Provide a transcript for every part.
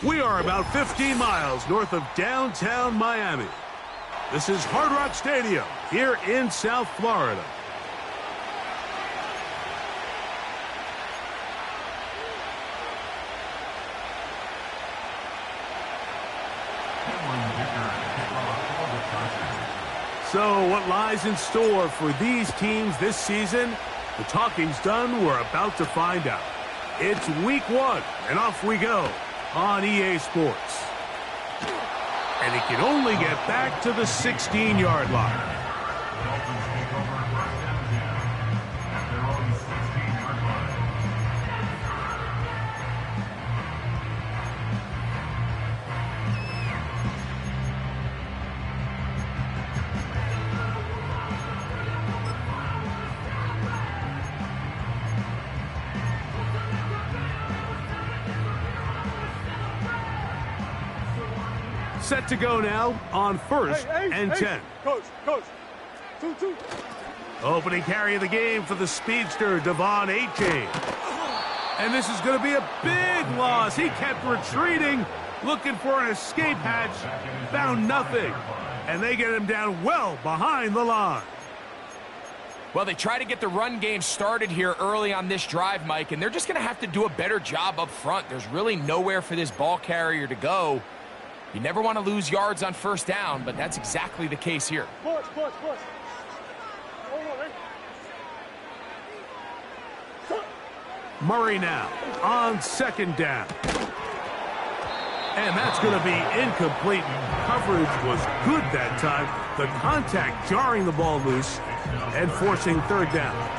We are about 15 miles north of downtown Miami. This is Hard Rock Stadium here in South Florida. So what lies in store for these teams this season? The talking's done. We're about to find out. It's week 1, and off we go on EA Sports. And it can only get back to the 16-yard line. Set to go now on 1st and 10. Coach. 2-2. Opening carry of the game for the speedster, Devon A-Chain. And this is going to be a big loss. He kept retreating, looking for an escape hatch, found nothing. And they get him down well behind the line. Well, they try to get the run game started here early on this drive, Mike, and they're just going to have to do a better job up front. There's really nowhere for this ball carrier to go. You never want to lose yards on 1st down, but that's exactly the case here. Push. Murray now on 2nd down. And that's going to be incomplete. Coverage was good that time. The contact jarring the ball loose and forcing 3rd down.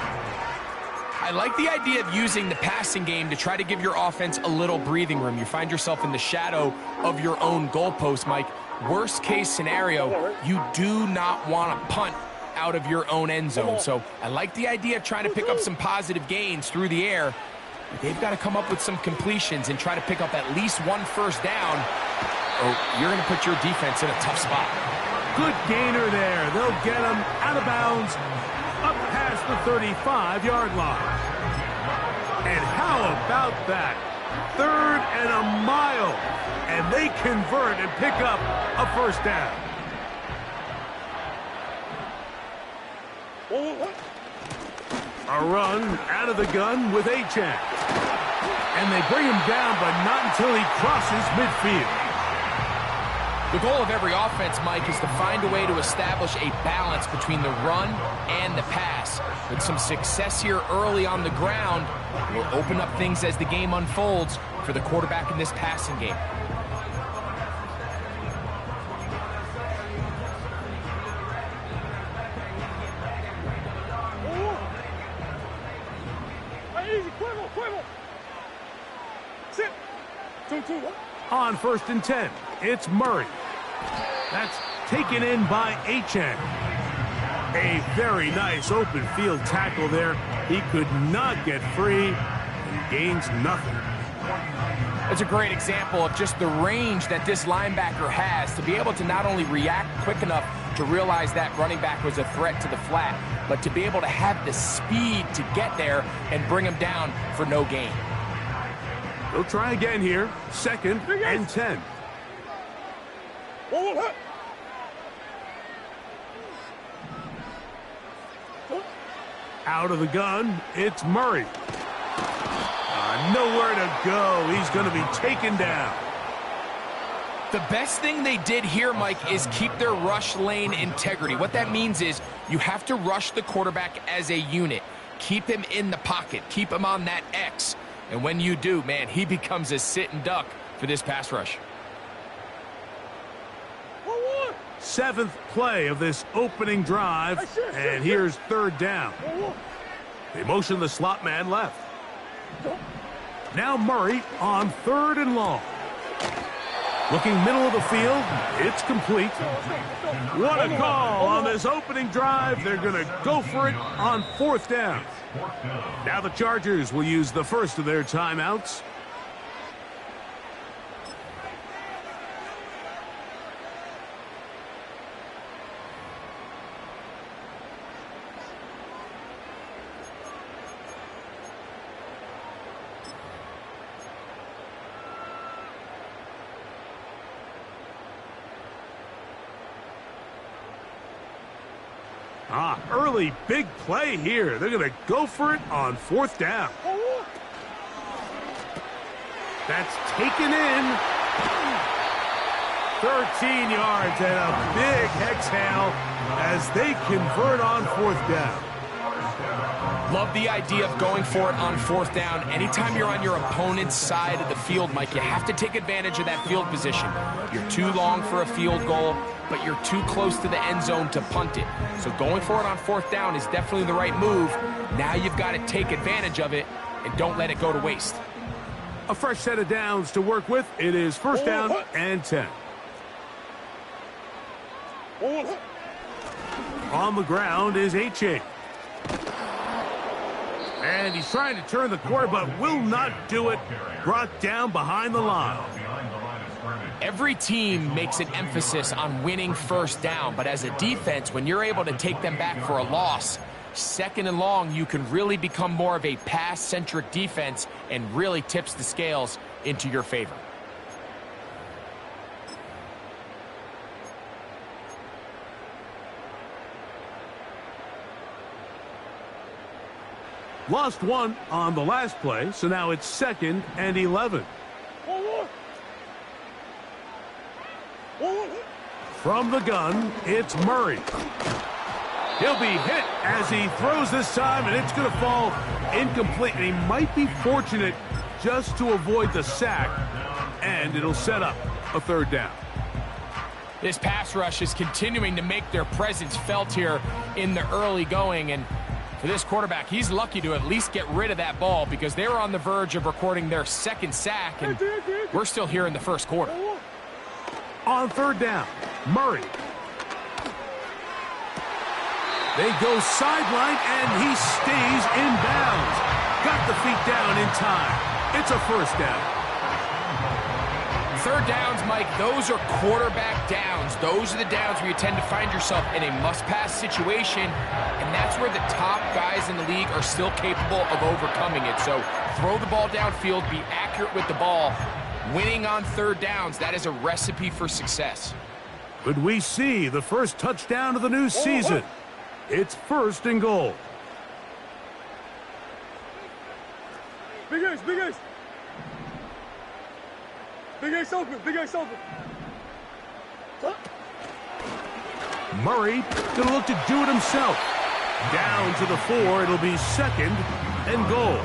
I like the idea of using the passing game to try to give your offense a little breathing room. You find yourself in the shadow of your own goalpost, Mike. Worst case scenario, you do not want to punt out of your own end zone. So I like the idea of trying to pick up some positive gains through the air. But they've got to come up with some completions and try to pick up at least 1 first down, or you're going to put your defense in a tough spot. Good gainer there. They'll get him out of bounds, up past the 35-yard line. And how about that? 3rd and a mile. And they convert and pick up a 1st down. A run out of the gun with A-Chan. And they bring him down, but not until he crosses midfield. The goal of every offense, Mike, is to find a way to establish a balance between the run and the pass. With some success here early on the ground, will open up things as the game unfolds for the quarterback in this passing game. Sit. 2-2. On 1st and 10, it's Murray. That's taken in by A-Chan. A very nice open field tackle there. He could not get free and gains nothing. It's a great example of just the range that this linebacker has to be able to not only react quick enough to realize that running back was a threat to the flat, but to be able to have the speed to get there and bring him down for no gain. They'll try again here. 2nd and 10. Out of the gun, it's Murray. Nowhere to go. He's going to be taken down. The best thing they did here, Mike, is keep their rush lane integrity. What that means is you have to rush the quarterback as a unit. Keep him in the pocket. Keep him on that X. And when you do, man, he becomes a sitting duck for this pass rush. 7th play of this opening drive, and here's 3rd down. They motion the slot man left. Now Murray on 3rd and long. Looking middle of the field, it's complete. What a call on this opening drive. They're going to go for it on 4th down. Now the Chargers will use the first of their timeouts. Early big play here. They're going to go for it on 4th down. That's taken in. 13 yards and a big exhale as they convert on 4th down. Love the idea of going for it on 4th down. Anytime you're on your opponent's side of the field, Mike, you have to take advantage of that field position. You're too long for a field goal, but you're too close to the end zone to punt it. So going for it on 4th down is definitely the right move. Now you've got to take advantage of it and don't let it go to waste. A fresh set of downs to work with. It is 1st down and 10. On the ground is H.A. And he's trying to turn the corner, but will not do it. Brought down behind the line. Every team makes an emphasis on winning 1st down, but as a defense, when you're able to take them back for a loss, 2nd and long, you can really become more of a pass-centric defense and really tips the scales into your favor. Lost one on the last play, so now it's 2nd and 11. From the gun, it's Murray. He'll be hit as he throws this time, and it's going to fall incomplete. And he might be fortunate just to avoid the sack, and it'll set up a 3rd down. This pass rush is continuing to make their presence felt here in the early going, and for this quarterback, he's lucky to at least get rid of that ball because they were on the verge of recording their 2nd sack, and we're still here in the 1st quarter. On 3rd down, Murray. They go sideline, and he stays in bounds. Got the feet down in time. It's a 1st down. 3rd downs, Mike, those are quarterback downs. Those are the downs where you tend to find yourself in a must-pass situation, and that's where the top guys in the league are still capable of overcoming it. So throw the ball downfield, be accurate with the ball. Winning on 3rd downs, that is a recipe for success. Could we see the first touchdown of the new season? It's 1st and goal. Big Ace, Big Ace. Big Ace open, Big Ace open. Murray gonna look to do it himself. Down to the 4, it'll be 2nd and goal.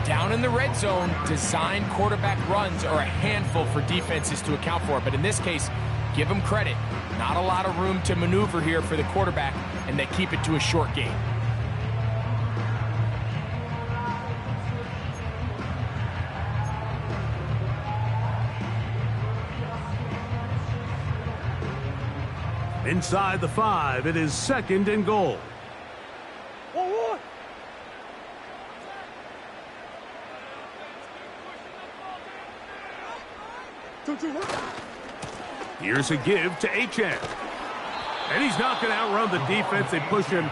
Down in the red zone, design quarterback runs are a handful for defenses to account for, but in this case, give them credit. Not a lot of room to maneuver here for the quarterback, and they keep it to a short game. Inside the 5, it is 2nd and goal. 2-2. Here's a give to H.N. And he's not going to outrun the defense. They push him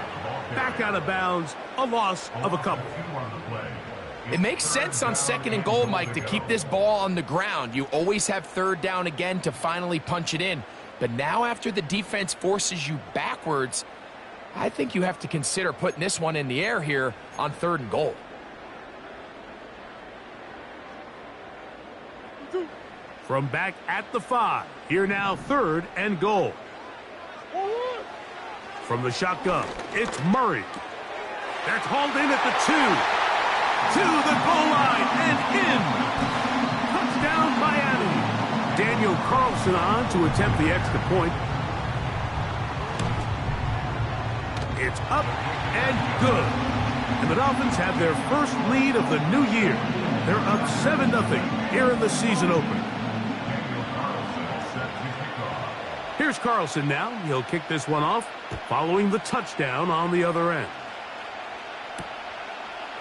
back out of bounds. A loss of a couple. It makes sense on 2nd and goal, Mike, to keep this ball on the ground. You always have 3rd down again to finally punch it in. But now after the defense forces you backwards, I think you have to consider putting this one in the air here on 3rd and goal. From back at the 5, here now 3rd and goal. From the shotgun, it's Murray. That's hauled in at the 2. To the goal line and in. Touchdown Miami. Daniel Carlson on to attempt the extra point. It's up and good. And the Dolphins have their first lead of the new year. They're up 7-0 here in the season opener. Here's Carlson now. He'll kick this one off following the touchdown on the other end.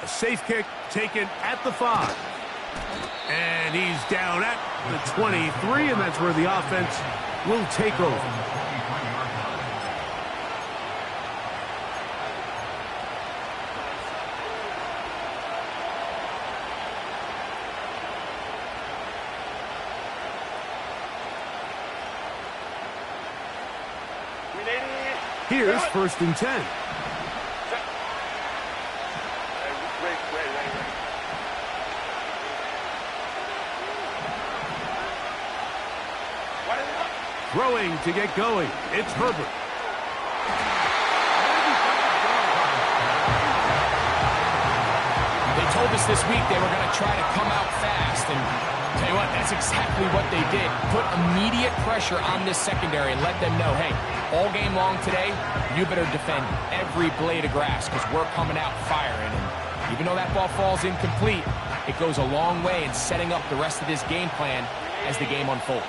A safe kick taken at the 5. And he's down at the 23, and that's where the offense will take over. Here's 1st and 10. Throwing to get going. It's Herbert. They told us this week they were going to try to come out fast, and tell you what, that's exactly what they did. Put immediate pressure on this secondary and let them know, hey, all game long today, you better defend every blade of grass because we're coming out firing. And even though that ball falls incomplete, it goes a long way in setting up the rest of this game plan as the game unfolds.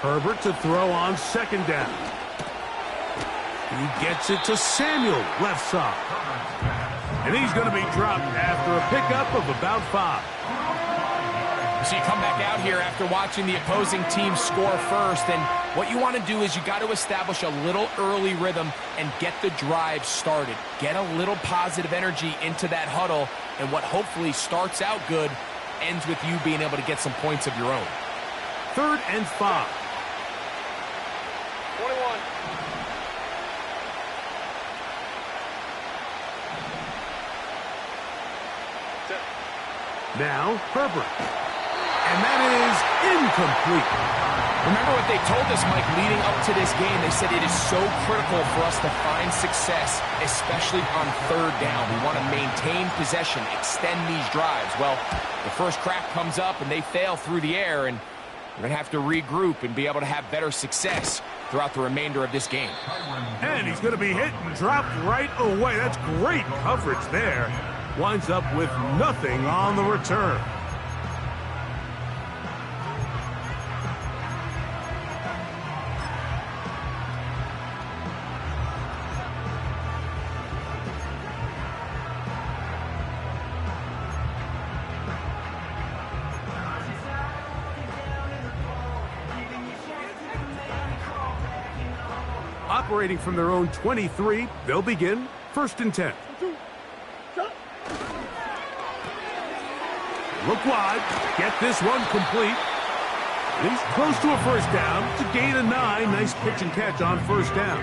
Herbert to throw on 2nd down. He gets it to Samuel, left side. And he's going to be dropped after a pickup of about 5. So you come back out here after watching the opposing team score first, and what you want to do is you got to establish a little early rhythm and get the drive started. Get a little positive energy into that huddle, and what hopefully starts out good ends with you being able to get some points of your own. 3rd and 5. 21. Now Herbert. And that is incomplete. Remember what they told us, Mike, leading up to this game. They said it is so critical for us to find success, especially on 3rd down. We want to maintain possession, extend these drives. Well, the first crack comes up and they fail through the air, and we're going to have to regroup and be able to have better success throughout the remainder of this game. And he's going to be hit and dropped right away. That's great coverage there. Winds up with nothing on the return. Operating from their own 23, they'll begin 1st and 10. Look wide, get this one complete. He's close to a 1st down. It's a gain of 9. Nice pitch and catch on 1st down.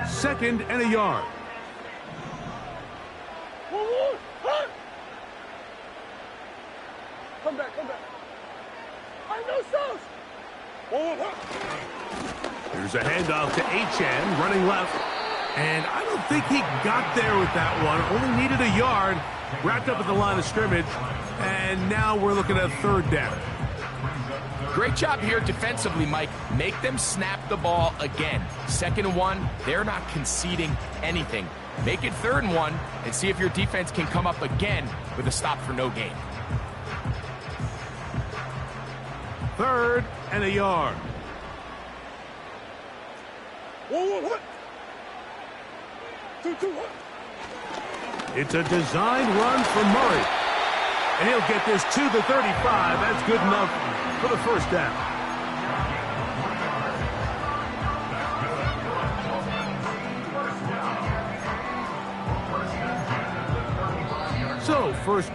Second and a yard. Come back. I know sauce. Here's a handoff to Achane, running left. And I don't think he got there with that one. Only needed a yard. Wrapped up at the line of scrimmage. And now we're looking at 3rd down. Great job here defensively, Mike. Make them snap the ball again. 2nd and 1, they're not conceding anything. Make it 3rd and 1 and see if your defense can come up again with a stop for no gain. 3rd and a yard. What? 2, what? It's a designed run for Murray. And he'll get this to the 35. That's good enough for the 1st down. So, first.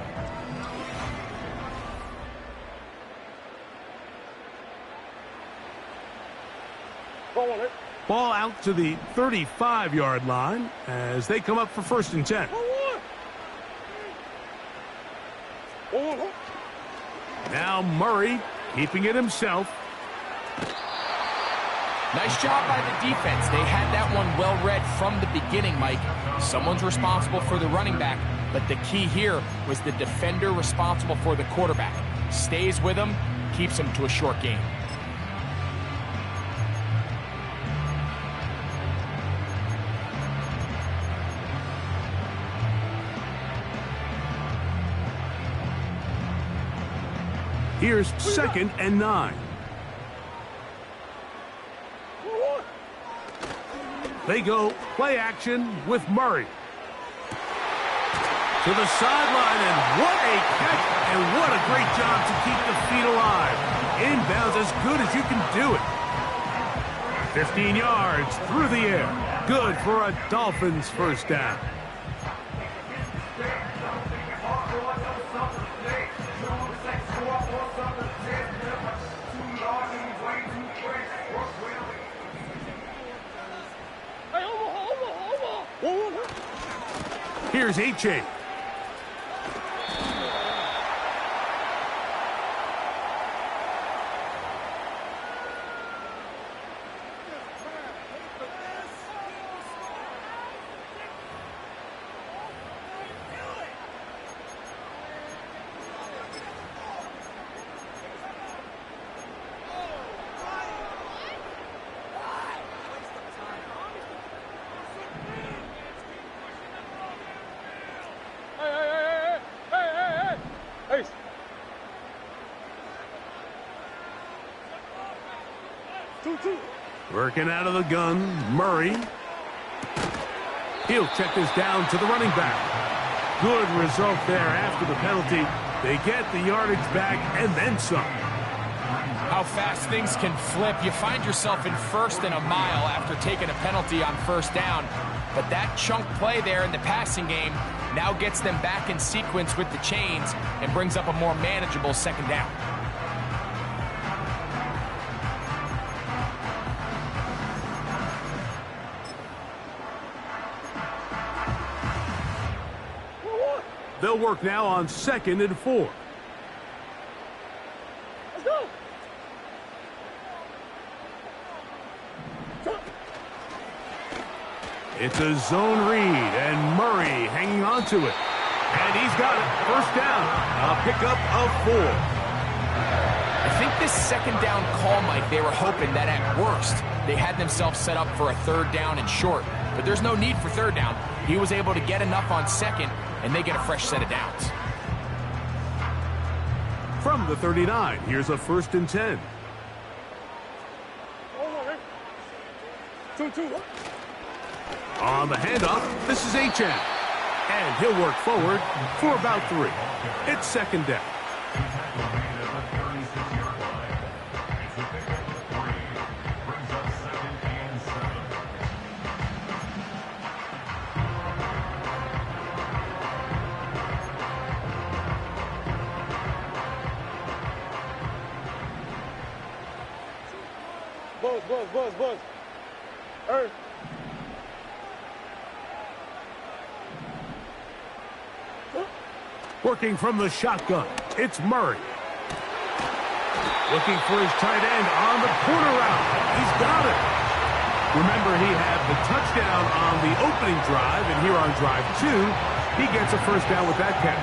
Ball out to the 35-yard line as they come up for 1st and 10. Now Murray keeping it himself. Nice job by the defense. They had that one well read from the beginning, Mike. Someone's responsible for the running back, but the key here was the defender responsible for the quarterback. Stays with him, keeps him to a short gain. Here's 2nd and 9. They go play action with Murray. To the sideline, and what a catch, and what a great job to keep the feet alive. Inbounds as good as you can do it. 15 yards through the air. Good for a Dolphins first down. Here's A-Chain. Working out of the gun, Murray. He'll check this down to the running back. Good result there after the penalty. They get the yardage back and then some. How fast things can flip. You find yourself in first and a mile after taking a penalty on first down. But that chunk play there in the passing game now gets them back in sequence with the chains and brings up a more manageable second down. They'll work now on 2nd and 4. Let's go. It's a zone read, and Murray hanging on to it. And he's got it. First down. A pickup of 4. I think this second down call, Mike, they were hoping that at worst they had themselves set up for a third down and short. But there's no need for third down. He was able to get enough on second, and they get a fresh set of downs. From the 39, here's a 1st and 10. On the handoff, this is A-Chain. And he'll work forward for about 3. It's 2nd down. Buzz. Hey. Working from the shotgun, it's Murray. Looking for his tight end on the corner route. He's got it. Remember, he had the touchdown on the opening drive, and here on drive 2, he gets a first down with that catch.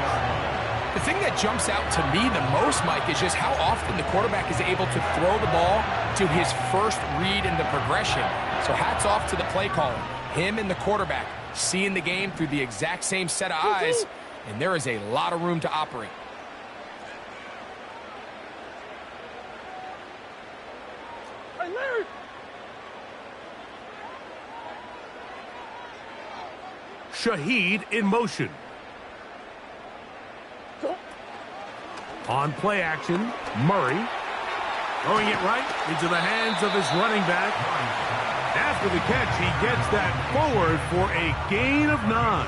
The thing that jumps out to me the most, Mike, is just how often the quarterback is able to throw the ball to his first read in the progression. So hats off to the play caller. Him and the quarterback seeing the game through the exact same set of eyes, and there is a lot of room to operate. Hey, Larry! Shaheed in motion. On play action, Murray throwing it right into the hands of his running back. After the catch, he gets that forward for a gain of 9.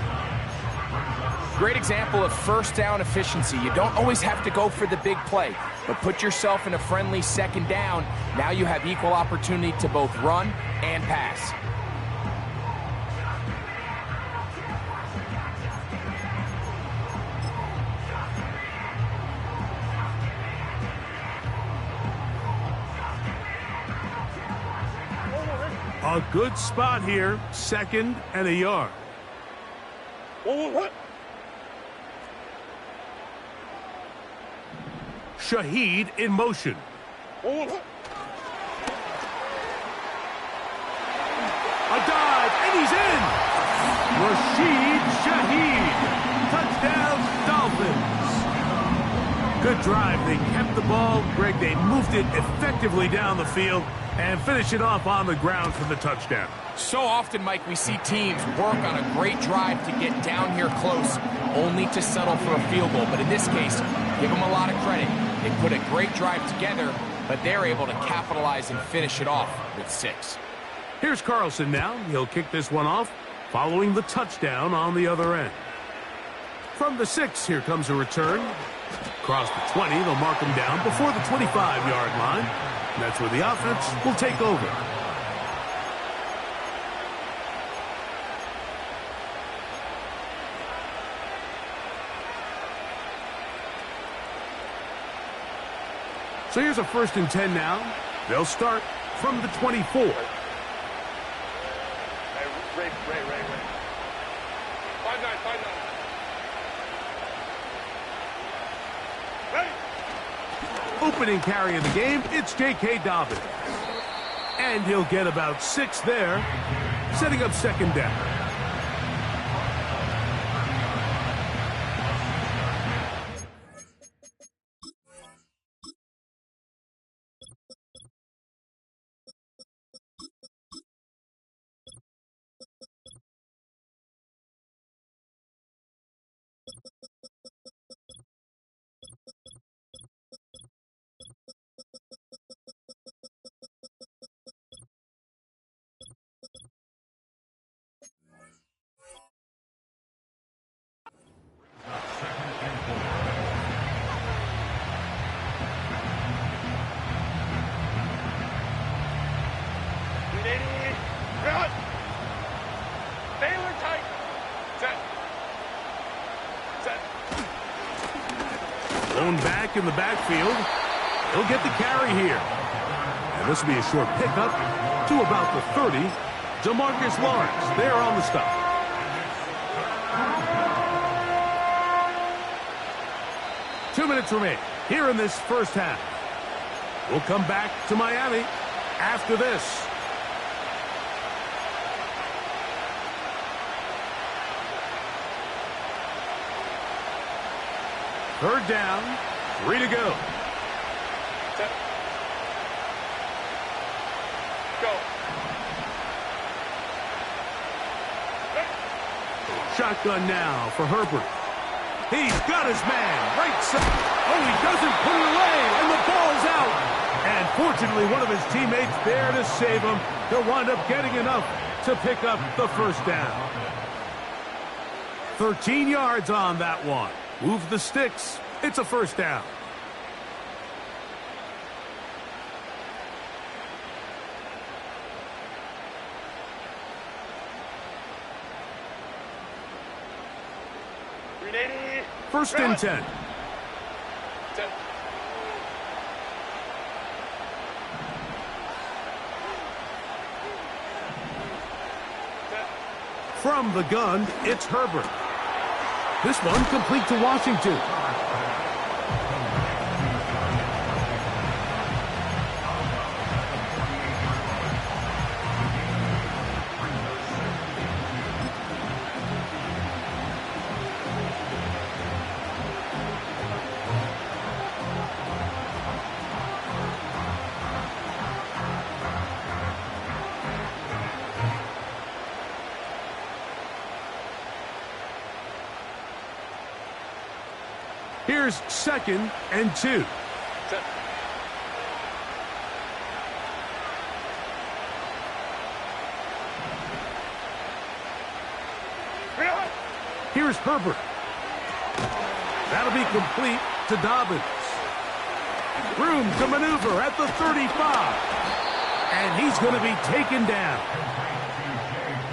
Great example of first down efficiency. You don't always have to go for the big play, but put yourself in a friendly second down. Now you have equal opportunity to both run and pass. A good spot here, 2nd and a yard. Shaheed in motion. A dive, and he's in! Rashid Shaheed. Touchdown, Dolphins. Good drive. They kept the ball. Greg, they moved it effectively down the field and finished it off on the ground for the touchdown. So often, Mike, we see teams work on a great drive to get down here close, only to settle for a field goal. But in this case, give them a lot of credit. They put a great drive together, but they're able to capitalize and finish it off with 6. Here's Carlson now. He'll kick this one off, following the touchdown on the other end. From the 6, here comes a return. Across the 20, they'll mark him down before the 25-yard line. And that's where the offense will take over. So here's a 1st and 10 now. They'll start from the 24. Ray. 5-9. 5-9. Ready. Opening carry of the game, it's J.K. Dobbins. And he'll get about 6 there, setting up 2nd down. Thrown back in the backfield. He'll get the carry here. And this will be a short pickup to about the 30. DeMarcus Lawrence there on the stop. Two minutes remain here in this first half. We'll come back to Miami after this. Third down, 3 to go. Set. Go. Shotgun now for Herbert. He's got his man right side. Oh, he doesn't put it away, and the ball's out. And fortunately, one of his teammates there to save him. He'll wind up getting enough to pick up the first down. 13 yards on that one. Move the sticks. It's a first down. First and 10. From the gun, it's Herbert. This one complete to Washington. Here's 2nd and 2. Here's Herbert. That'll be complete to Dobbins. Room to maneuver at the 35. And he's going to be taken down.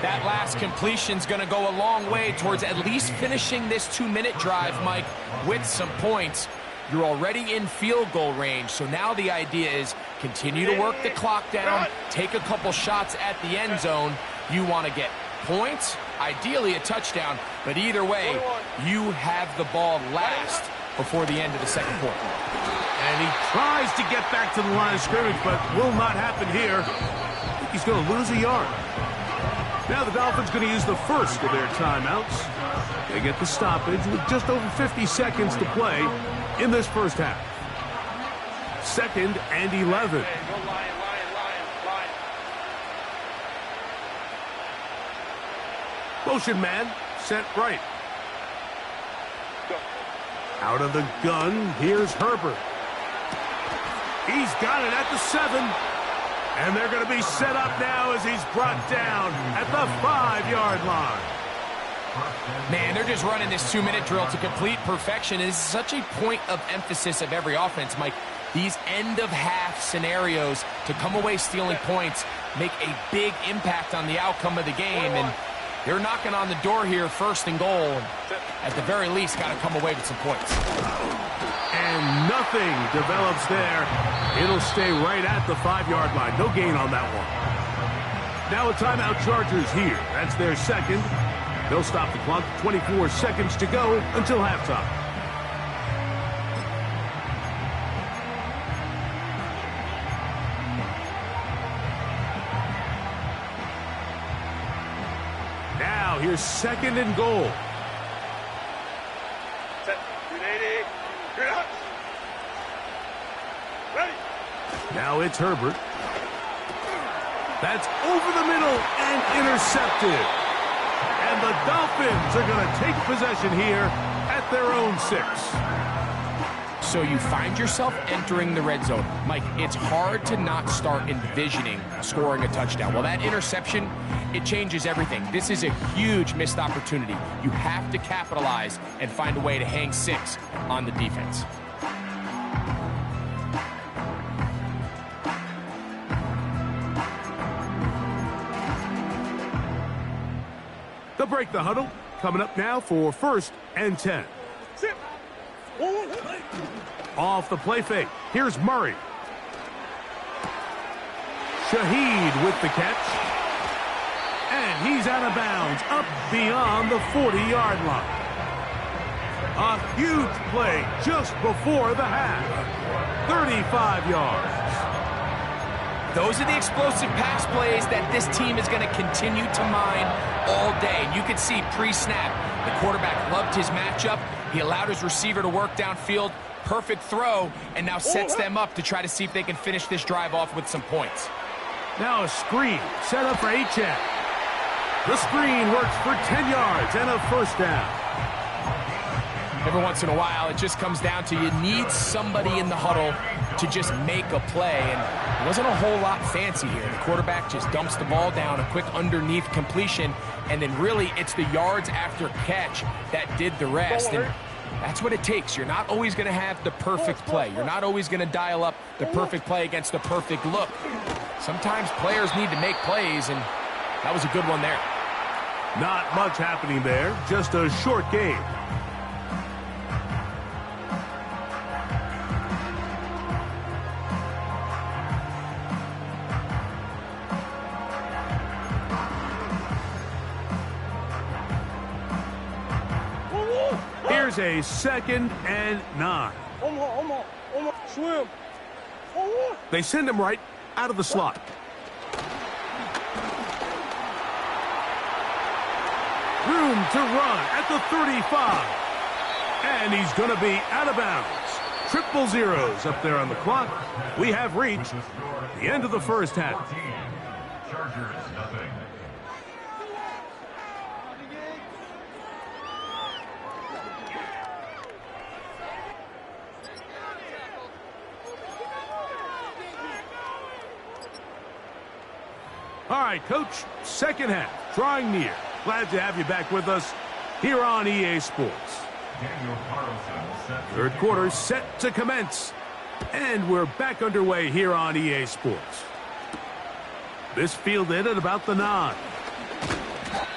That last completion's going to go a long way towards at least finishing this 2-minute drive, Mike, with some points. You're already in field goal range, so now the idea is continue to work the clock down, take a couple shots at the end zone. You want to get points, ideally a touchdown, but either way, you have the ball last before the end of the second quarter. And he tries to get back to the line of scrimmage, but will not happen here. He's going to lose a yard. Now the Dolphins going to use the first of their timeouts. They get the stoppage with just over 50 seconds to play. in this first half. 2nd and 11. Hey, go Lion, Lion, Lion, Lion. Motion man, set right. Go. Out of the gun, here's Herbert. He's got it at the 7. And they're going to be set up now as he's brought down at the 5-yard line. Man, they're just running this 2-minute drill to complete perfection. It's such a point of emphasis of every offense, Mike. These end-of-half scenarios to come away stealing points make a big impact on the outcome of the game. And they're knocking on the door here, 1st and goal. At the very least, got to come away with some points. And nothing develops there. It'll stay right at the 5-yard line. No gain on that one. Now a timeout, Chargers here. That's their 2nd. They'll stop the clock. 24 seconds to go until halftime. Now here's 2nd and goal. Set. 380. You're out. Ready. Now it's Herbert. That's over the middle and intercepted. And the Dolphins are going to take possession here at their own 6. So you find yourself entering the red zone. Mike, it's hard to not start envisioning scoring a touchdown. Well, that interception, it changes everything. This is a huge missed opportunity. You have to capitalize and find a way to hang 6 on the defense. They'll break the huddle. Coming up now for 1st and 10. Sit. Off the play fake. Here's Murray. Shaheed with the catch. And he's out of bounds, up beyond the 40-yard line. A huge play just before the half. 35 yards. Those are the explosive pass plays that this team is going to continue to mine all day. And you can see pre-snap, the quarterback loved his matchup. He allowed his receiver to work downfield. Perfect throw, and now sets them up to try to see if they can finish this drive off with some points. Now a screen set up for Achane. The screen works for 10 yards and a 1st down. Every once in a while, it just comes down to you need somebody in the huddle to just make a play, and it wasn't a whole lot fancy here. The quarterback just dumps the ball down, a quick underneath completion, and then really it's the yards after catch that did the rest. And that's what it takes. You're not always going to have the perfect play. You're not always going to dial up the perfect play against the perfect look. Sometimes players need to make plays, and that was a good one there. Not much happening there, just a short game. Here's a 2nd and 9. Swim. They send him right out of the slot. Room to run at the 35. And he's going to be out of bounds. 000 up there on the clock. We have reached the end of the first half. Chargers, nothing. All right, Coach, second half, drawing near. Glad to have you back with us here on EA Sports. Third quarter set to commence. And we're back underway here on EA Sports. This fielded at about the 9.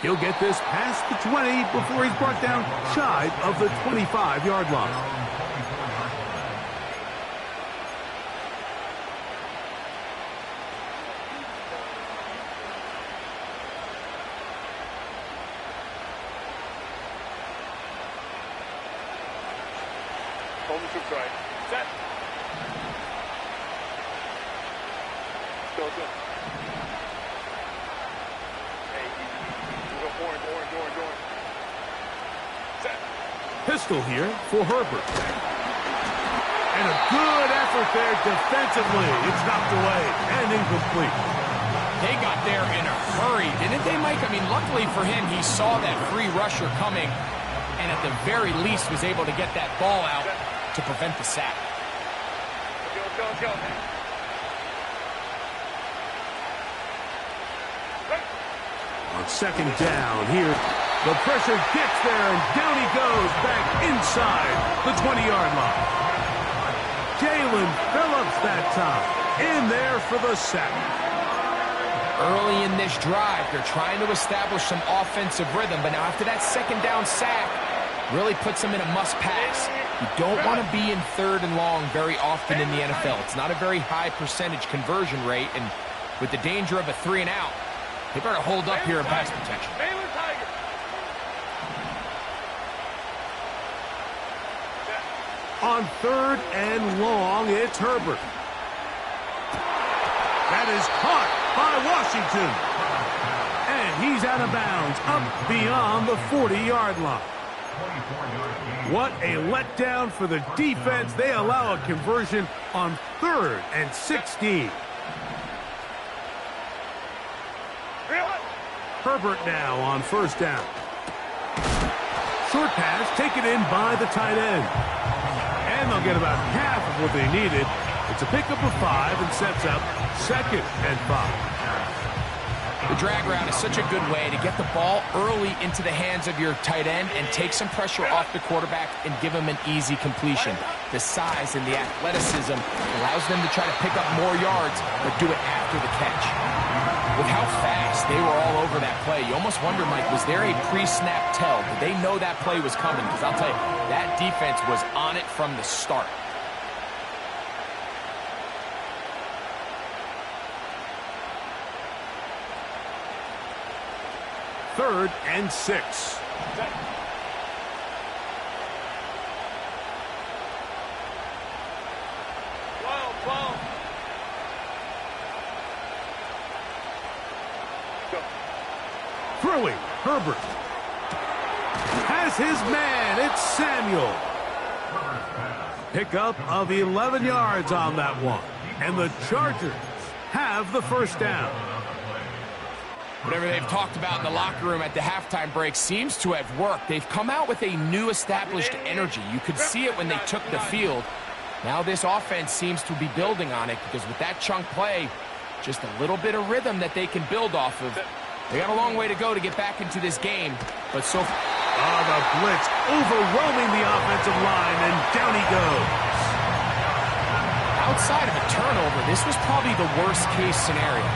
He'll get this past the 20 before he's brought down shy of the 25-yard line. Hold the troops right. Set. Go. Hey, go orange. Set. Pistol here for Herbert. And a good effort there defensively. It's knocked away and incomplete. They got there in a hurry, didn't they, Mike? I mean, luckily for him, he saw that free rusher coming and at the very least was able to get that ball out to prevent the sack. Let's go, man. On second down here, the pressure gets there, and down he goes back inside the 20-yard line. Jalen Phillips that time in there for the sack. Early in this drive, they're trying to establish some offensive rhythm, but now after that second down sack, really puts them in a must-pass. You don't want to be in third and long very often in the NFL. It's not a very high percentage conversion rate, and with the danger of a 3-and-out, they better hold up here in pass protection. On third and long, it's Herbert. That is caught by Washington. And he's out of bounds, up beyond the 40-yard line. What a letdown for the defense. They allow a conversion on 3rd and 16. Herbert now on first down. Short pass taken in by the tight end. And they'll get about half of what they needed. It's a pickup of 5 and sets up 2nd and 5. The drag route is such a good way to get the ball early into the hands of your tight end and take some pressure off the quarterback and give him an easy completion. The size and the athleticism allows them to try to pick up more yards, but do it after the catch. With how fast they were all over that play, you almost wonder, Mike, was there a pre-snap tell? Did they know that play was coming? Because I'll tell you, that defense was on it from the start. Third and 6. Throwing, Herbert. Has his man, it's Samuel. Pickup of 11 yards on that one. And the Chargers have the first down. Whatever they've talked about in the locker room at the halftime break seems to have worked. They've come out with a new established energy. You could see it when they took the field. Now this offense seems to be building on it because with that chunk play, just a little bit of rhythm that they can build off of. They got a long way to go to get back into this game, but so far... Oh, the blitz overwhelming the offensive line, and down he goes. Outside of a turnover, this was probably the worst-case scenario.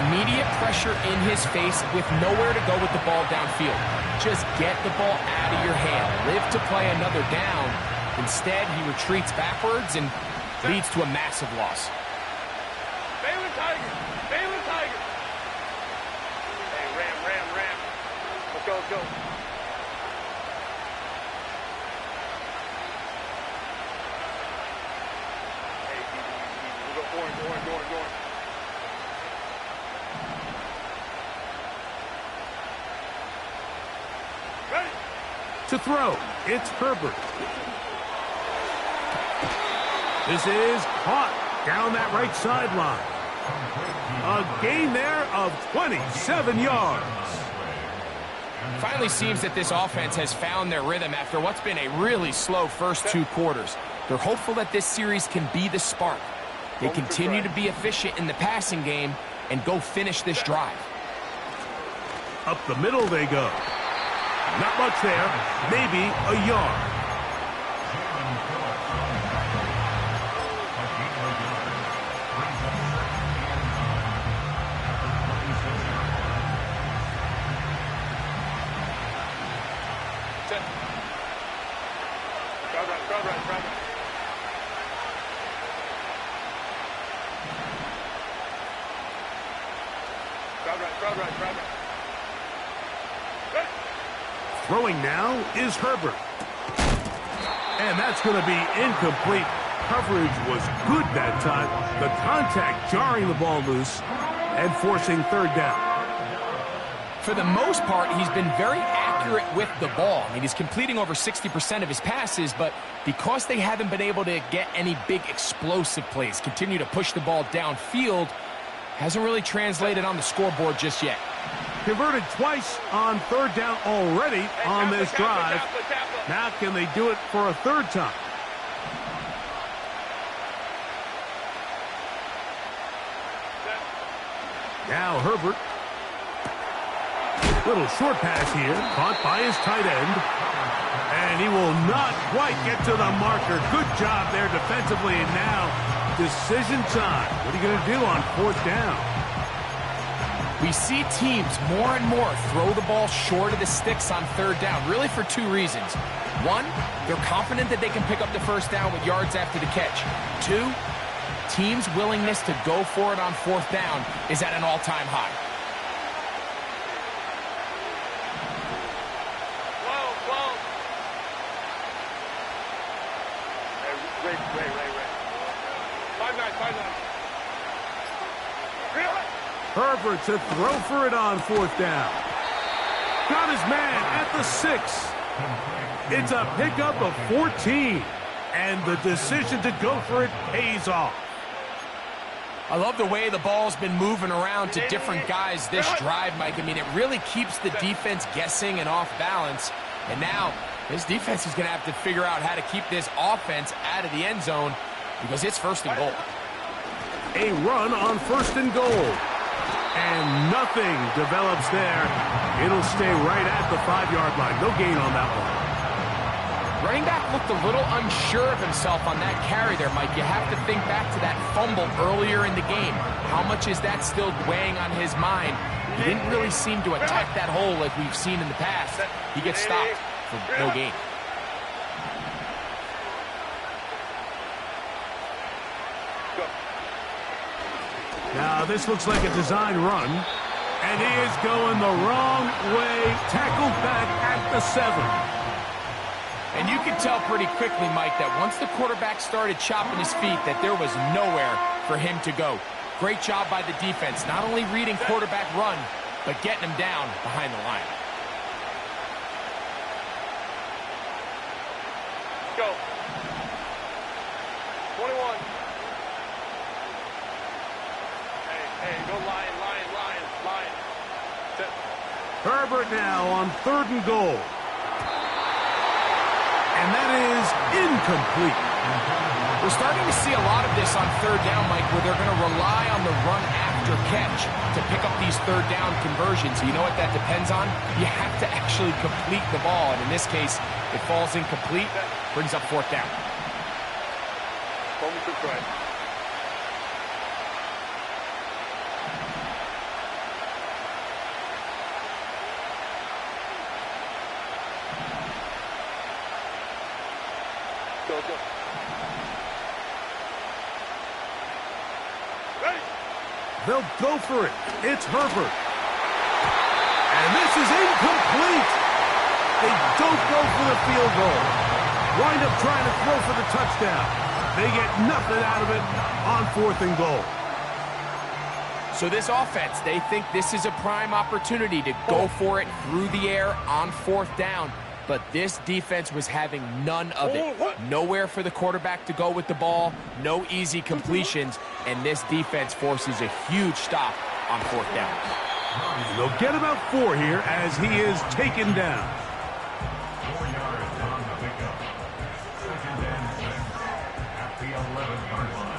Immediate pressure in his face with nowhere to go with the ball downfield. Just get the ball out of your hand. Live to play another down. Instead, he retreats backwards and leads to a massive loss. Baylor Tiger! Baylor Tiger! Hey, ram. Let's go. Hey, easy. We'll go orange. Ready? To throw, it's Herbert. This is caught down that right sideline. A gain there of 27 yards. Finally seems that this offense has found their rhythm after what's been a really slow first 2 quarters. They're hopeful that this series can be the spark. They continue to be efficient in the passing game and go finish this drive. Up the middle they go. Not much there, maybe a yard. Crowd right. Ready? Throwing now is Herbert. And that's going to be incomplete. Coverage was good that time. The contact jarring the ball loose and forcing third down. For the most part, he's been very accurate accurate with the ball. I mean, he's completing over 60% of his passes, but because they haven't been able to get any big explosive plays, continue to push the ball downfield, hasn't really translated on the scoreboard just yet. Converted twice on third down already on this drive. Now can they do it for a third time? Now Herbert. Little short pass here, caught by his tight end. And he will not quite get to the marker. Good job there defensively, and now decision time. What are you going to do on fourth down? We see teams more and more throw the ball short of the sticks on third down, really for two reasons. One, they're confident that they can pick up the first down with yards after the catch. Two, teams' willingness to go for it on fourth down is at an all-time high. Herbert to throw for it on fourth down. Got his man at the 6. It's a pickup of 14. And the decision to go for it pays off. I love the way the ball's been moving around to different guys this drive, Mike. I mean, it really keeps the defense guessing and off balance. And now, this defense is going to have to figure out how to keep this offense out of the end zone because it's first and goal. A run on first and goal. And nothing develops there. It'll stay right at the 5-yard line. No gain on that one. Running back looked a little unsure of himself on that carry there, Mike. You have to think back to that fumble earlier in the game. How much is that still weighing on his mind? He didn't really seem to attack that hole like we've seen in the past. He gets stopped for no gain. Now this looks like a design run. And he is going the wrong way. Tackled back at the 7. And you can tell pretty quickly, Mike, that once the quarterback started chopping his feet, that there was nowhere for him to go. Great job by the defense, not only reading quarterback run, but getting him down behind the line. Go. 21. Hey, go Lion. Herbert now on third and goal. And that is incomplete. We're starting to see a lot of this on third down, Mike, where they're going to rely on the run after catch to pick up these third down conversions. You know what that depends on? You have to actually complete the ball, and in this case, it falls incomplete, brings up fourth down. Home to try. Go. Ready. They'll go for it. It's Herbert. And this is incomplete. They don't go for the field goal. Wind up trying to throw for the touchdown. They get nothing out of it on fourth and goal. So this offense, they think this is a prime opportunity to go for it through the air on fourth down. But this defense was having none of it. Nowhere for the quarterback to go with the ball, no easy completions, and this defense forces a huge stop on fourth down. They'll get about 4 here as he is taken down. 4 yards on the pickup. Second and 6 at the 11-yard line.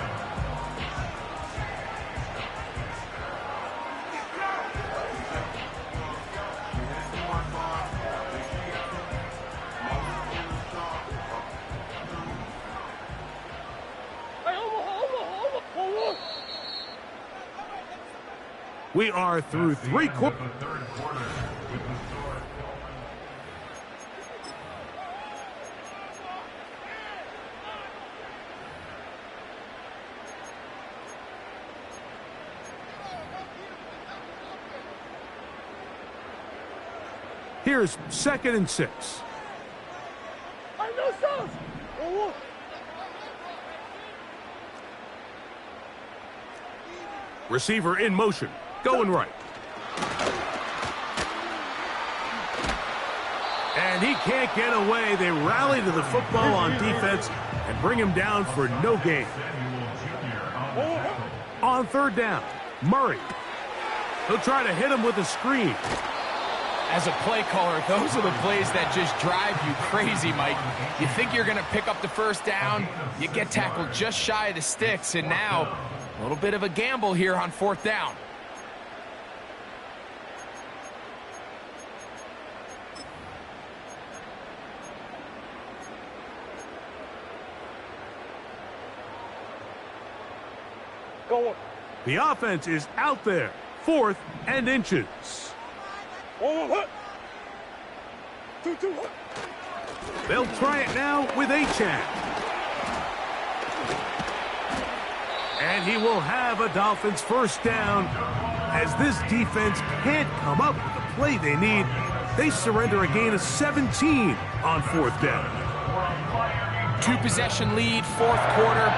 We are through 3 quarters. Here's 2nd and 6. Receiver in motion. Going right. And he can't get away. They rally to the football on defense and bring him down for no gain. On third down, Murray. He'll try to hit him with a screen. As a play caller, those are the plays that just drive you crazy, Mike. You think you're going to pick up the first down, you get tackled just shy of the sticks, and now a little bit of a gamble here on fourth down. Go on. The offense is out there, 4th and inches. 1-1. 2-2. They'll try it now with Achane. And he will have a Dolphins first down. As this defense can't come up with the play they need, they surrender a gain of 17 on fourth down. 2-possession lead, fourth quarter.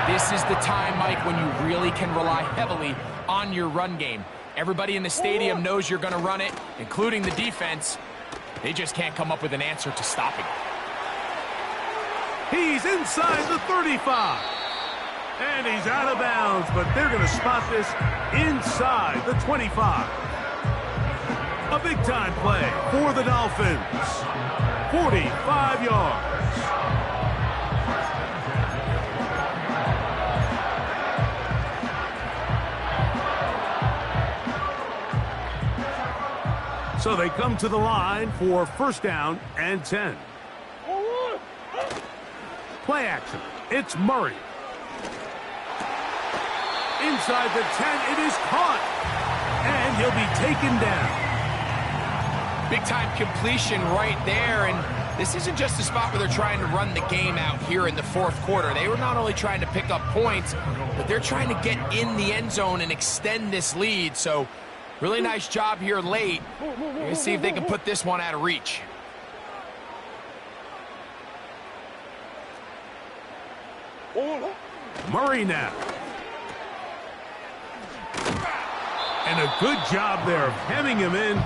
This is the time, Mike, when you really can rely heavily on your run game. Everybody in the stadium knows you're going to run it, including the defense. They just can't come up with an answer to stopping it. He's inside the 35. And he's out of bounds, but they're going to spot this inside the 25. A big-time play for the Dolphins. 45 yards. So they come to the line for first down and 10. Play action. It's Murray. Inside the 10, it is caught. And he'll be taken down. Big-time completion right there, and this isn't just a spot where they're trying to run the game out here in the fourth quarter. They were not only trying to pick up points, but they're trying to get in the end zone and extend this lead. So really nice job here late. Let's see if they can put this one out of reach. Murray now. And a good job there of hemming him in.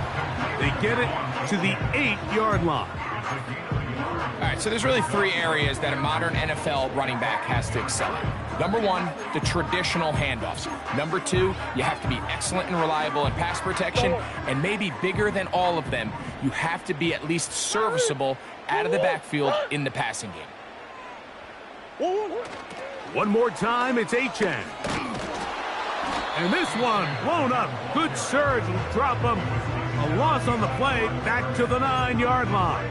They get it to the 8-yard line. All right, so there's really 3 areas that a modern NFL running back has to excel in. Number 1, the traditional handoffs. Number 2, you have to be excellent and reliable in pass protection. And maybe bigger than all of them, you have to be at least serviceable out of the backfield in the passing game. One more time, it's Achane. And this one blown up. Good surge will drop him. A loss on the play, back to the 9-yard line.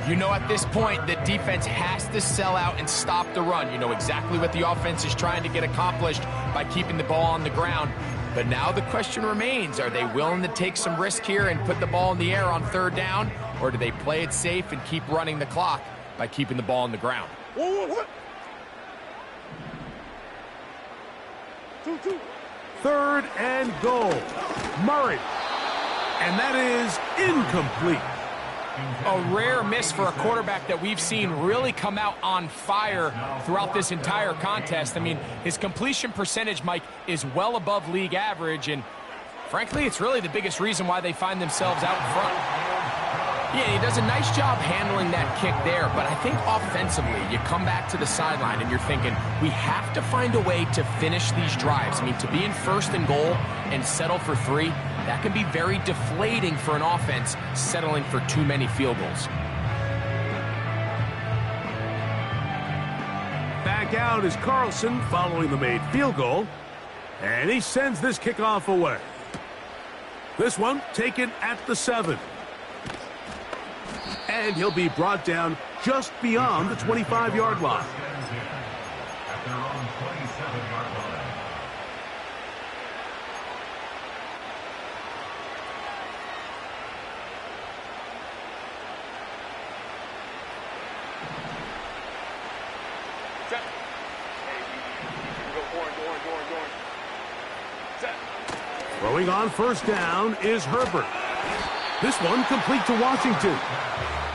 You know at this point, the defense has to sell out and stop the run. You know exactly what the offense is trying to get accomplished by keeping the ball on the ground. But now the question remains, are they willing to take some risk here and put the ball in the air on third down? Or do they play it safe and keep running the clock by keeping the ball on the ground? 2-2. 3rd and goal. Murray. And that is incomplete. A rare miss for a quarterback that we've seen really come out on fire throughout this entire contest. I mean, his completion percentage, Mike, is well above league average, and frankly, it's really the biggest reason why they find themselves out in front. Yeah, he does a nice job handling that kick there, but I think offensively, you come back to the sideline and you're thinking, we have to find a way to finish these drives. I mean, to be in 1st and goal and settle for 3, that can be very deflating for an offense settling for too many field goals. Back out is Carlson following the made field goal. And he sends this kickoff away. This one taken at the 7. And he'll be brought down just beyond the 25-yard line. At their own 27-yard line. Set. Go orange. Set. Throwing on first down is Herbert. This one complete to Washington.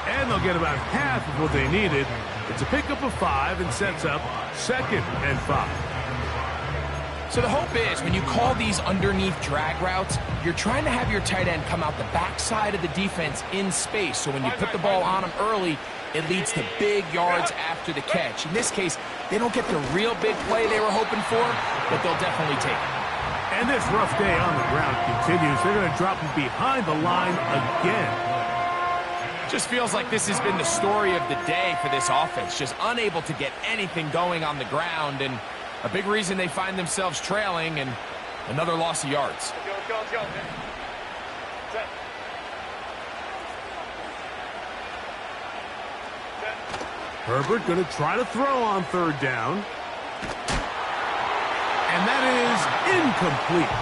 And they'll get about half of what they needed. It's a pickup of 5 and sets up 2nd and 5. So the hope is when you call these underneath drag routes, you're trying to have your tight end come out the backside of the defense in space. So when you put the ball on him early, it leads to big yards after the catch. In this case, they don't get the real big play they were hoping for, but they'll definitely take it. And this rough day on the ground continues. They're going to drop him behind the line again. Just feels like this has been the story of the day for this offense. Just unable to get anything going on the ground, and a big reason they find themselves trailing, and another loss of yards. Let's go, let's go. Set. Herbert going to try to throw on third down. And that is incomplete.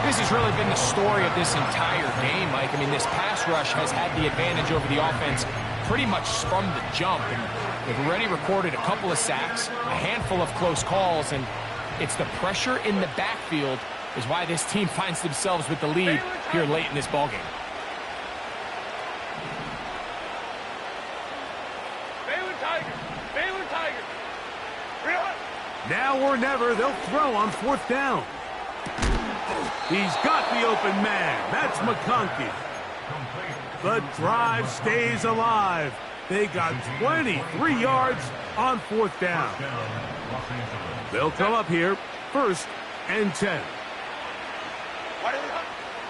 This has really been the story of this entire game, Mike. I mean, this pass rush has had the advantage over the offense pretty much from the jump. And they've already recorded a couple of sacks, a handful of close calls, and it's the pressure in the backfield is why this team finds themselves with the lead here late in this ballgame. Now or never, they'll throw on fourth down. He's got the open man. That's McConkey. The drive stays alive. They got 23 yards on fourth down. They'll come up here, 1st and 10.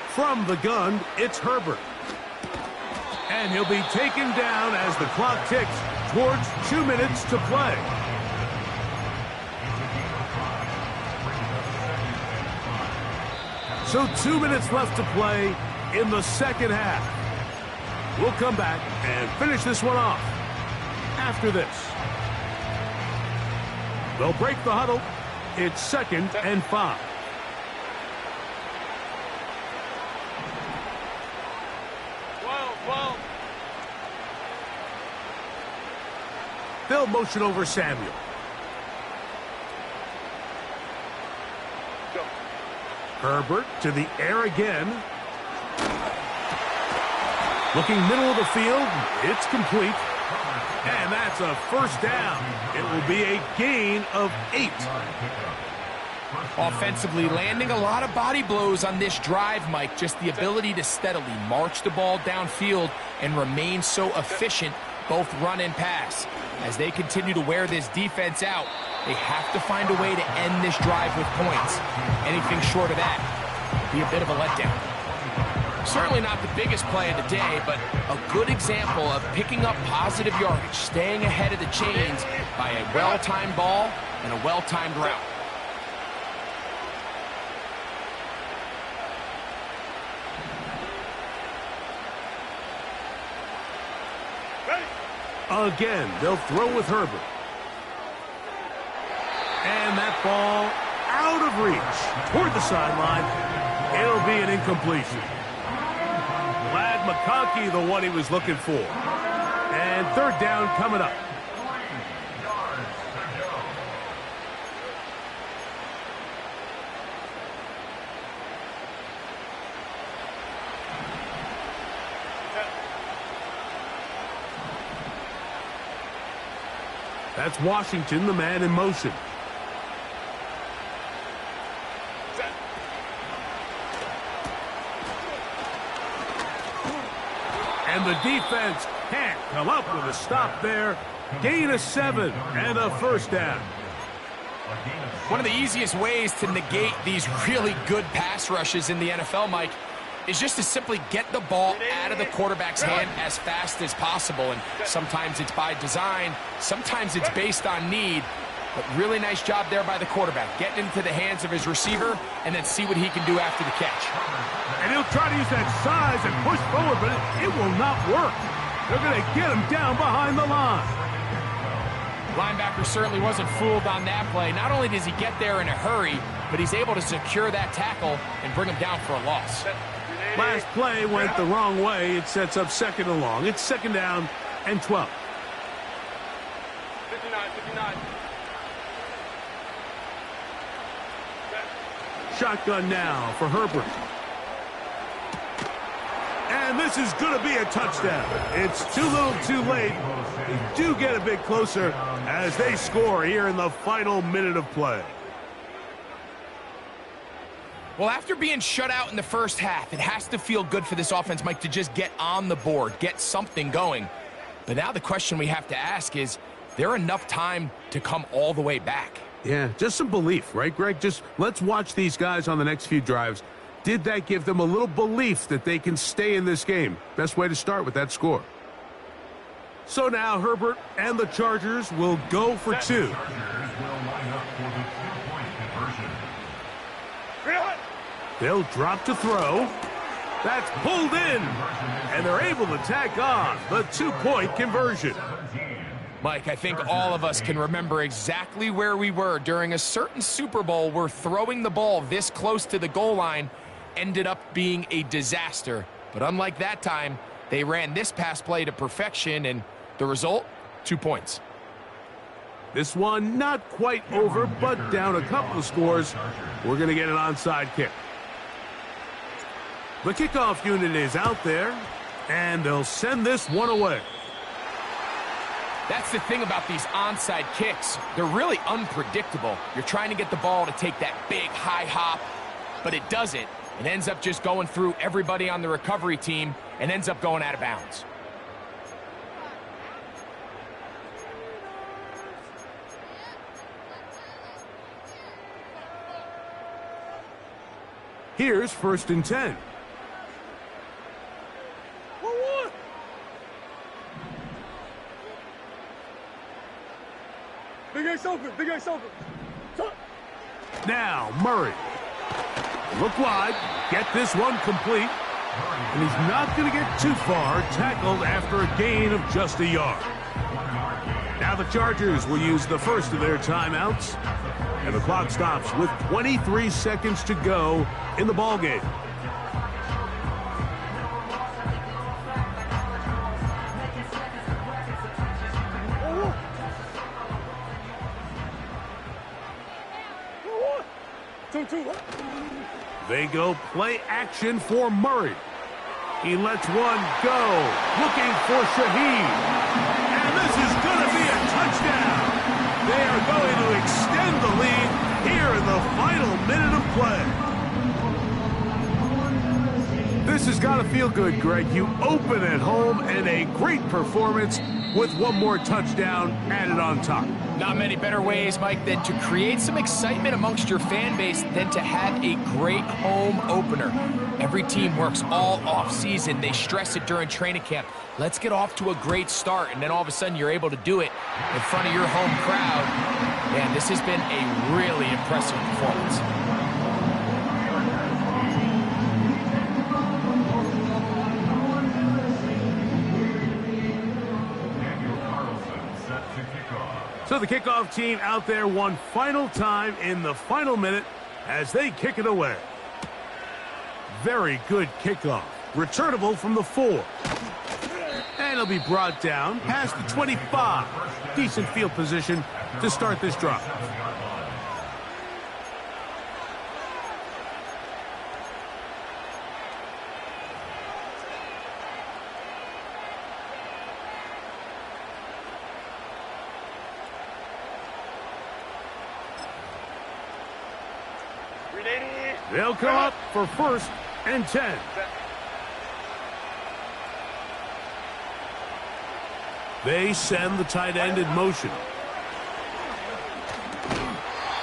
From the gun, it's Herbert. And he'll be taken down as the clock ticks towards 2 minutes to play. So 2 minutes left to play in the second half. We'll come back and finish this one off after this. They'll break the huddle. It's 2nd and 5. They'll motion over Samuel. Herbert to the air again. Looking middle of the field. It's complete. And that's a first down. It will be a gain of 8. Offensively, landing a lot of body blows on this drive, Mike. Just the ability to steadily march the ball downfield and remain so efficient, both run and pass. As they continue to wear this defense out, they have to find a way to end this drive with points. Anything short of that would be a bit of a letdown. Certainly not the biggest play of the day, but a good example of picking up positive yardage, staying ahead of the chains by a well-timed ball and a well-timed route. Again, they'll throw with Herbert. And that ball out of reach toward the sideline. It'll be an incompletion. Glad McConkey the one he was looking for. And third down coming up. That's Washington, the man in motion. And the defense can't come up with a stop there. Gain of 7 and a first down. One of the easiest ways to negate these really good pass rushes in the NFL, Mike, is just to simply get the ball out of the quarterback's hand as fast as possible. And sometimes it's by design, sometimes it's based on need. But really nice job there by the quarterback, getting into the hands of his receiver and then see what he can do after the catch. And he'll try to use that size and push forward, but it will not work. They're going to get him down behind the line. Linebacker certainly wasn't fooled on that play. Not only does he get there in a hurry, but he's able to secure that tackle and bring him down for a loss. Last play went the wrong way. It sets up 2nd and long. It's 2nd down and 12. 59. Shotgun now for Herbert. And this is going to be a touchdown. It's too little too late. They do get a bit closer as they score here in the final minute of play. Well, after being shut out in the first half, it has to feel good for this offense, Mike, to just get on the board, get something going. But now the question we have to ask is there enough time to come all the way back? Yeah, just some belief, right, Greg? Just let's watch these guys on the next few drives. Did that give them a little belief that they can stay in this game? Best way to start with that score. So now Herbert and the Chargers will go for two. They'll drop to throw. That's pulled in. And they're able to tack on the two-point conversion. Mike, I think all of us can remember exactly where we were during a certain Super Bowl where throwing the ball this close to the goal line ended up being a disaster. But unlike that time, they ran this pass play to perfection, and the result, 2 points. This one not quite over, but down a couple of scores. We're going to get an onside kick. The kickoff unit is out there, and they'll send this one away. That's the thing about these onside kicks. They're really unpredictable. You're trying to get the ball to take that big high hop, but it doesn't. It ends up just going through everybody on the recovery team and ends up going out of bounds. Here's 1st and 10. Big X open, Big X open. Now Murray. Look wide, get this one complete. And he's not going to get too far, tackled after a gain of just a yard. Now the Chargers will use the first of their timeouts. And the clock stops with 23 seconds to go in the ballgame. They go play action for Murray. He lets one go, looking for Shaheed. And this is going to be a touchdown. They are going to extend the lead here in the final minute of play. This has got to feel good, Greg. You open at home and a great performance with one more touchdown added on top. Not many better ways, Mike, than to create some excitement amongst your fan base than to have a great home opener. Every team works all off season. They stress it during training camp. Let's get off to a great start, and then all of a sudden you're able to do it in front of your home crowd. Man, this has been a really impressive performance. So the kickoff team out there one final time in the final minute as they kick it away. Very good kickoff. Returnable from the 4. And it'll be brought down past the 25. Decent field position to start this drive. They'll come up for 1st and 10. They send the tight end in motion.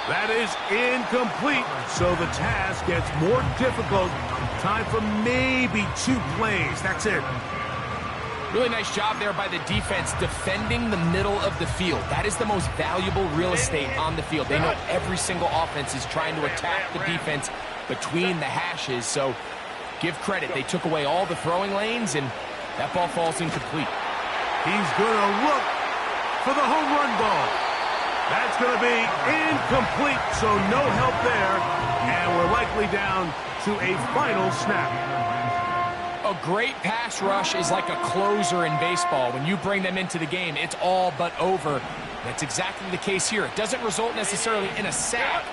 That is incomplete, so the task gets more difficult. Time for maybe 2 plays. That's it. Really nice job there by the defense defending the middle of the field. That is the most valuable real estate on the field. They know every single offense is trying to attack the defense between the hashes, so give credit. They took away all the throwing lanes, and that ball falls incomplete. He's going to look for the home run ball. That's going to be incomplete, so no help there, and we're likely down to a final snap. A great pass rush is like a closer in baseball. When you bring them into the game, it's all but over. That's exactly the case here. It doesn't result necessarily in a sack,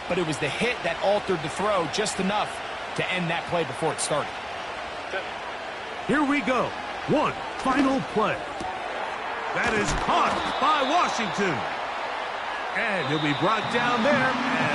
but it was the hit that altered the throw just enough to end that play before it started. Here we go. One final play. That is caught by Washington. And he'll be brought down there